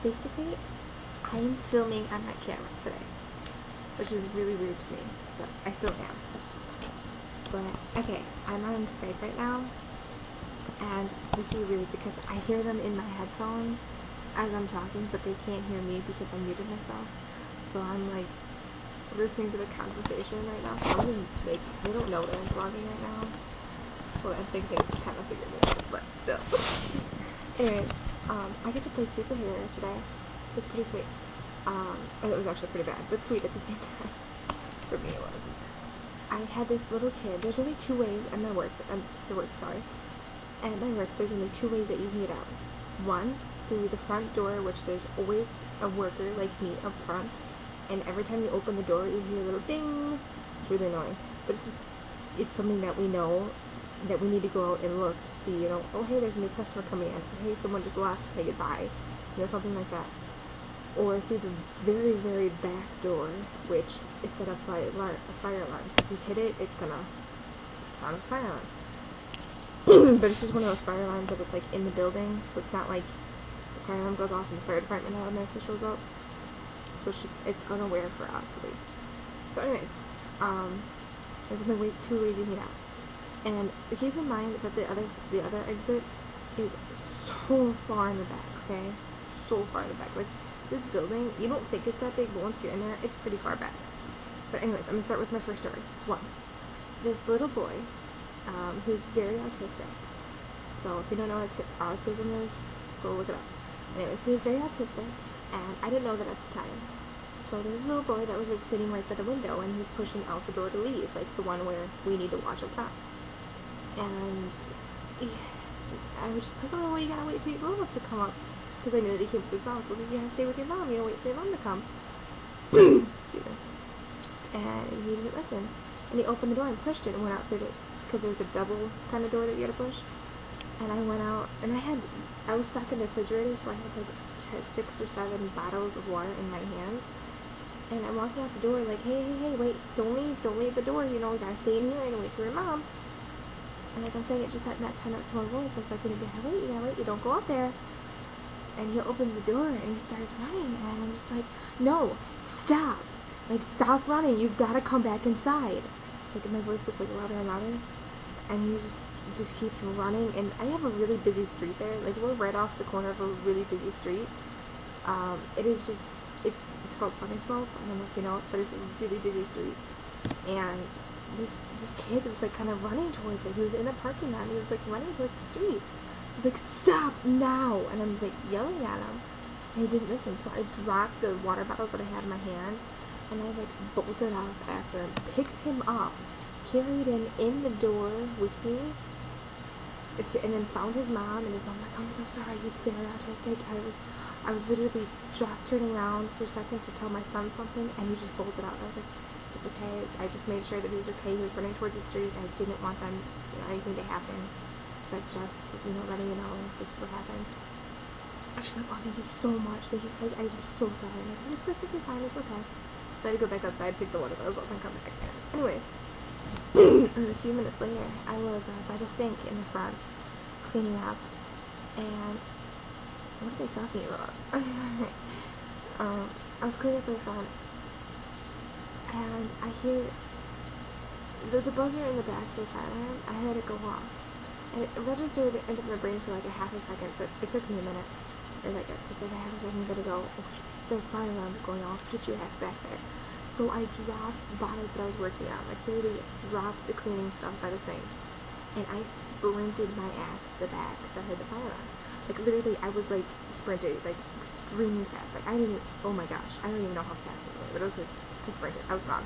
Basically, I'm filming on my camera today, which is really weird to me, but I still am. But, okay, I'm on Skype right now, and this is weird because I hear them in my headphones as I'm talking, but they can't hear me because I muted myself. So I'm, like, listening to the conversation right now, so I'm just, like, they don't know that I'm vlogging right now. Well, I think they kind of figured it out, but still. Anyways, I get to play superhero today. It was pretty sweet. And it was actually pretty bad, but sweet at the same time. For me, it was. I had this little kid. There's only two ways at my work. Sorry. At my work, there's only two ways that you can get out. One, through the front door, which there's always a worker like me up front. And every time you open the door, you hear a little ding. It's really annoying. But it's something that we know that we need to go out and look to see, you know, oh, hey, there's a new customer coming in. Or, hey, someone just left, say goodbye. You know, something like that. Or through the very, very back door, which is set up by a fire alarm. So if you hit it, it's gonna sound a fire alarm. But it's just one of those fire alarms that it's like in the building, so it's not like the fire alarm goes off and the fire department automatically shows up. So it's unaware for us at least. So anyways, there's only two ways you can get out. And keep in mind that the other exit is so far in the back, okay? So far in the back. Like, this building, you don't think it's that big, but once you're in there, it's pretty far back. But anyways, I'm going to start with my first story. One, this little boy, who's very autistic. So if you don't know what autism is, go look it up. Anyways, he was very autistic, and I didn't know that at the time. So there's a little boy that was just sitting right by the window, and he's pushing out the door to leave, like the one where we need to watch up front. And I was just like, oh, well, you gotta wait for your grown-up to come up. Because I knew that he came with his mom, so you gotta stay with your mom, you know, wait for your mom to come. Excuse me. And he didn't listen. And he opened the door and pushed it and went out through it. Because there's a double kind of door that you gotta push. And I went out, and I was stuck in the refrigerator, so I had like 6 or 7 bottles of water in my hands. And I'm walking out the door like, hey, wait, don't leave the door, you know, you gotta stay in here and wait for your mom. And like I'm saying, it just that tone of voice. I was like, you gotta wait, you don't go up there. And he opens the door and he starts running, and I'm just like, no, stop. Like, stop running, you've gotta come back inside. Like, my voice gets like louder and louder. And he just keeps running, and I have a really busy street there. Like, we're right off the corner of a really busy street. It is just, it's called Sunny Slope, I don't know if you know it, but it's a really busy street. And this kid was like kind of running towards it. He was in the parking lot and he was like running towards the street. I was like, stop now! And I'm like yelling at him, and he didn't listen. So I dropped the water bottles that I had in my hand, and I like bolted off after him, picked him up, carried him in the door with me, and then found his mom. And his mom like, I'm so sorry, he's very autistic. I was literally just turning around for a second to tell my son something, and he just bolted out. I was like, it's okay. I just made sure that he was okay. He was running towards the street. I didn't want them, anything to happen. So I just was, letting you know this is what happened. Actually, oh, thank you so much. I'm so sorry. I was like, it's perfectly fine. It's okay. So I had to go back outside, pick the water bottles up, and come back. Anyways, and a few minutes later, I was by the sink in the front, cleaning up, and what are they talking about? I'm sorry. I was cleaning up in the front, and I hear the buzzer in the back of the fire alarm. I heard it go off, and it registered into my brain for like a half a second. So it took me a minute, or like just like a half a second to go. The fire alarm is going off. Get your ass back there. So I dropped the bottles that I was working on. Like literally dropped the cleaning stuff by the sink, and I sprinted my ass to the back because I heard the fire alarm. Like literally, I was like sprinted, like extremely fast. Like I didn't. Oh my gosh, I don't even know how fast it was, but it was like I sprinted. I was gone.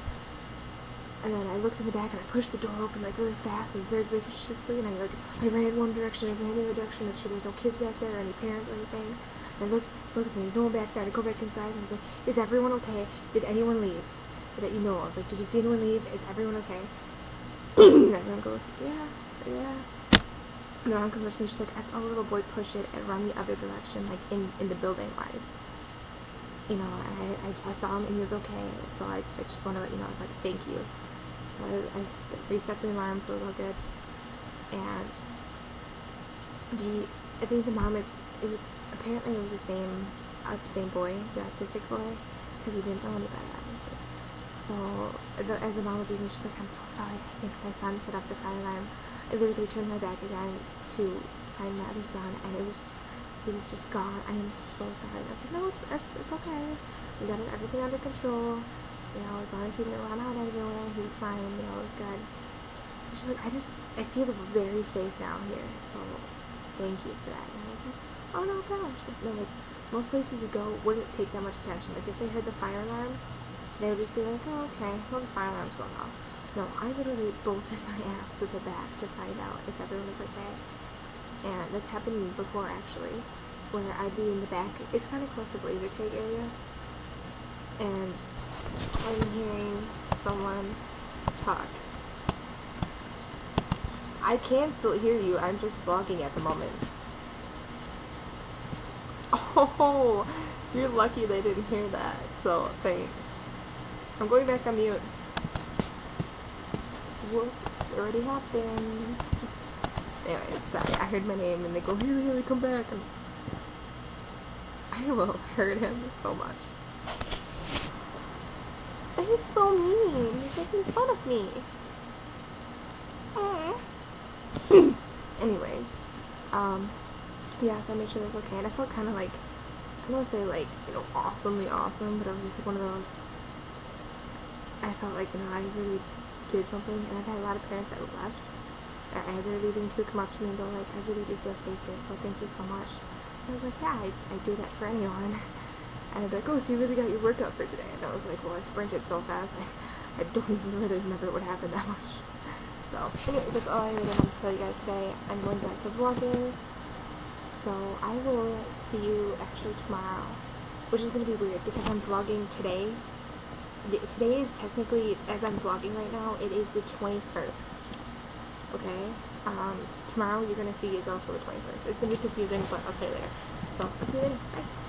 And then I looked in the back and I pushed the door open like really fast and very viciously, and I ran one direction, I ran the other direction, make sure there's no kids back there or any parents or anything. And I looked and there's no one back there. I go back inside and I was like, is everyone okay? Did anyone leave that you know of? Like, did you see anyone leave? Is everyone okay? And everyone goes, yeah. And the mom comes up to me, she's like, I saw a little boy push it and run the other direction, like in the building wise. And I saw him and he was okay, so I just want to let you know. I was like, thank you. I reset the alarm, so it was all good. And I think the mom apparently it was the same the same boy, the autistic boy, because he didn't know any better, obviously. So, as the mom was leaving, she's like, I'm so sorry, I think my son set off the fire alarm. I literally turned my back again to find my other son, and he was just gone. I am so sorry. And I was like, no, it's okay. We got everything under control. You know, as long as he didn't run out everywhere, he was fine. You know, it was good. And she's like, I feel very safe now here, so thank you for that. And I was like, oh no gosh. No, like, most places you go wouldn't take that much attention. Like, if they heard the fire alarm, they would just be like, oh, okay, well, the fire alarm's going off. No, I literally bolted my ass to the back to find out if everyone was okay. And that's happened before, actually, where I'd be in the back. It's kind of close to the laser tag area, and I'm hearing someone talk. I can still hear you. I'm just vlogging at the moment. Oh, you're lucky they didn't hear that. So thanks. I'm going back on mute. Whoops, it already happened. Anyway, sorry, I heard my name and they go, Haley, come back. And I will hurt him so much. He's so mean. He's making fun of me. Anyways, yeah, so I made sure it was okay. And I felt kind of like, I don't want to say like, you know, awesomely awesome, but I was just like one of those, I felt like, you know, I really did something. And I've had a lot of parents that have left, or as they're leaving to come up to me and go like, I really do feel safe here, so thank you so much. And I was like, yeah, I do that for anyone. And I'd be like, oh, so you really got your workout for today? And I was like, well, I sprinted so fast, I don't even really remember what happened that much. So, anyways, that's all I really wanted to tell you guys today. I'm going back to vlogging, so I will see you actually tomorrow, which is going to be weird because I'm vlogging today. Today is technically, as I'm vlogging right now, it is the 21st, okay? Tomorrow you're going to see is also the 21st. It's going to be confusing, but I'll tell you later. So, I'll see you later. Bye.